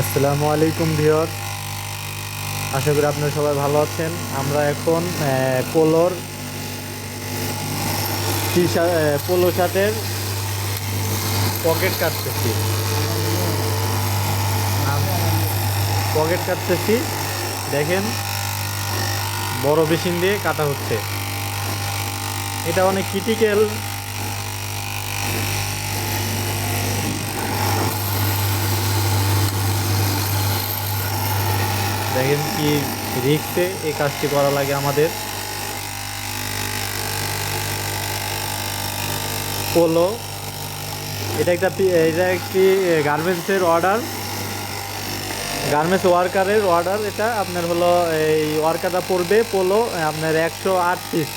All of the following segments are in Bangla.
আসসালামু আলাইকুম ভিউয়ার, আশা করি আপনারা সবাই ভালো আছেন। আমরা এখন পোলোর টি শার্ট পোলো শার্টের পকেট কাটতেছি। পকেট কাটতেছি, দেখেন বড় মেশিন দিয়ে কাটা হচ্ছে। এটা অনেক ক্রিটিক্যাল। দেখেন কি রিস্কে এই কাজটি করা লাগে আমাদের। পোলো এটা একটি গার্মেন্টসের অর্ডার, গার্মেন্টস ওয়ার্কারের অর্ডার। এটা আপনার হলো এই ওয়ার্কারটা পড়বে পোলো আপনার 108 পিস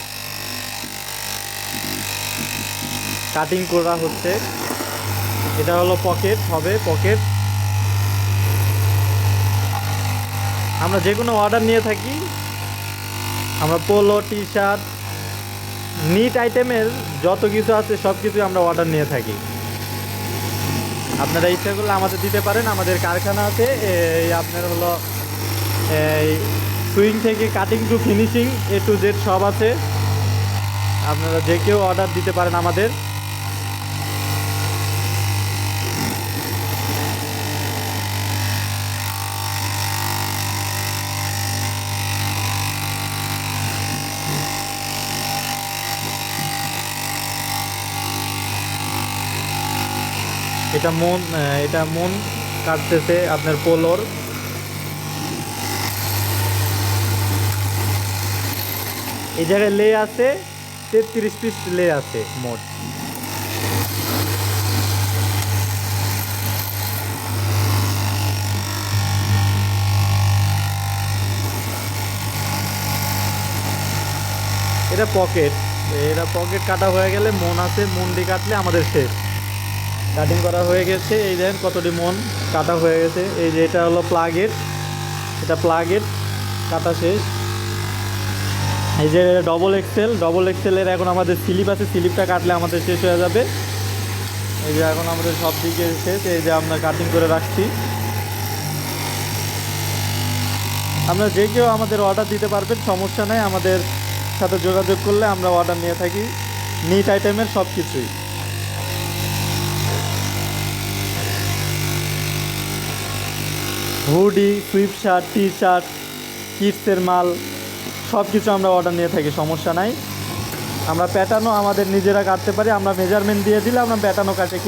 কাটিং করা হচ্ছে। এটা হলো পকেট হবে, পকেট। আমরা যে কোনো অর্ডার নিয়ে থাকি, আমরা পোলো টি শার্ট নিট আইটেমের যত কিছু আছে সব কিছুই আমরা অর্ডার নিয়ে থাকি। আপনারা ইচ্ছা করলে আমাদের দিতে পারেন। আমাদের কারখানা আছে, এই আপনার হলো এই সুইং থেকে cutting to finishing A to Z সব আছে। আপনারা যে কেউ অর্ডার দিতে পারেন আমাদের। এটা মন কাটতেছে আপনার পোলোর। এই জায়গায় লে আছে 33 পিস লে আছে মোট। এটা পকেট, এটা পকেট কাটা হয়ে গেলে মন আছে, মনটি কাটলে আমাদের শেষ। কাটিং করা হয়ে গেছে, এই দেখেন কতটি মন কাটা হয়ে গেছে। এই যে এটা হলো প্লাগের, এটা প্লাগের কাটা শেষ। এই যে ডবল এক্সেলের এখন আমাদের স্লিপ আছে, স্লিপটা কাটলে আমাদের শেষ হয়ে যাবে। এই যে এখন আমাদের সব দিকে শেষ। এই যে আমরা কাটিং করে রাখছি। আপনারা যে কেউ আমাদের অর্ডার দিতে পারবেন, সমস্যা নেই। আমাদের সাথে যোগাযোগ করলে আমরা অর্ডার নিয়ে থাকি নিট আইটেমের সব কিছুই। Hoodie, sweatshirt, T shirt, কিডসের মাল সব কিছু আমরা অর্ডার নিয়ে থাকি, সমস্যা নাই। আমরা প্যাটার্নও আমাদের নিজেরা কাটতে পারি। আমরা মেজারমেন্ট দিয়ে দিলে আমরা প্যাটার্নও কেটে